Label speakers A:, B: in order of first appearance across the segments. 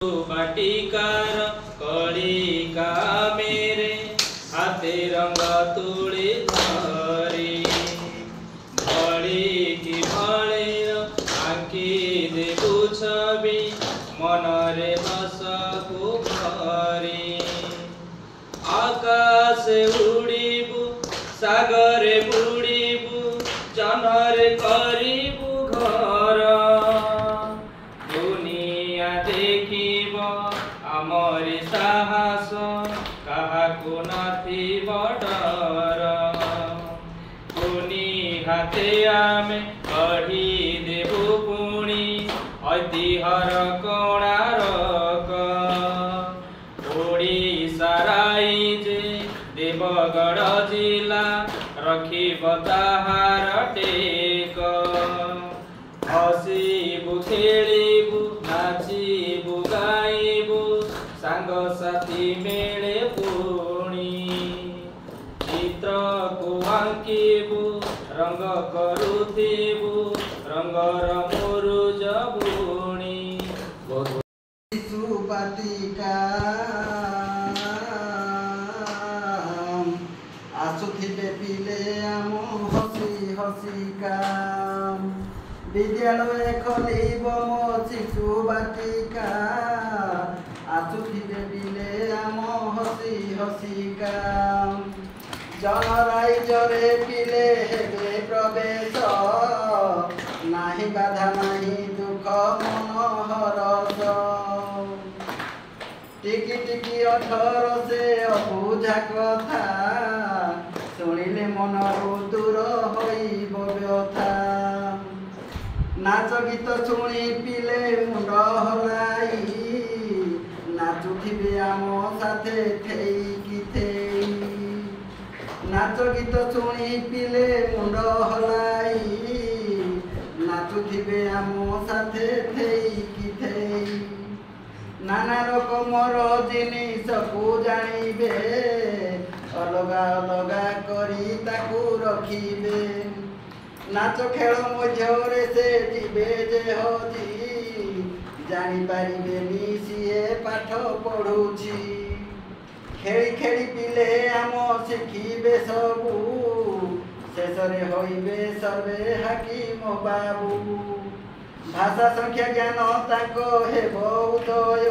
A: बाटिकार कलिका मेरे हाथे रंग तुली धरी भली कि भली आंकी देबु छवि मनरे हसकु भरी आकाशे उड़ीबु सागरे बुड़ीबु जनरे करिबु घर दुनिया देखिब आमरी साहस काहाकु नथिब डर पुनि हाते आमे गढ़ी देबु पुणी ऐतिह्यर कोणार्क ओडिशा राइजे देवगढ़ जिला रखिब ताहार टेक हसिबु खेलिबु नाचिबु गाइबु सांग साथी मेले पुणी चित्रकु आंकिबु रंग करुथिबु रंगर मुरुज बुणी
B: बाटिका आसुथिबे पिले आम हसी हसिका विद्यालय खोलिब मो शिशु बाटिका आसुथिबे पिले आम हसी हसिका जनराइजरे पिले हेबे प्रवेश नाही बाधा नाही दुख मन हरस टिकी टिकी 18 से अबुझा कथा शुणिले मनरु दूर होइब व्यथा नाच गीत शुणी पिले मुंड हलाई नाचुथिबे आम साथे थेई थेई नाच गीत शुणी पिले मुंड हलाई नाचुथिबे आम साथे थेई थेई नाना रकमर जिनिस को जानिबे अलगा अलगा करी ताकू रखिबे नाच खेल मध्यरे से जीवे जे हजी जानी पारिबेनी सीए पाठ पढ़ुछि खेली खेली पिले आम शिखिबे सबू शेषरे होइबे सर्वे हाकिम बाबू भाषा संख्या ज्ञान ताको हेबो उदय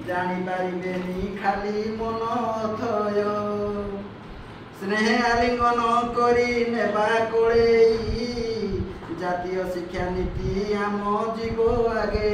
B: जानी पारिबेनी खाली मन अथय स्नेह आलिंगन करी नेबा कोड़ेई जातीय शिक्षा नीति आम जीव आगे।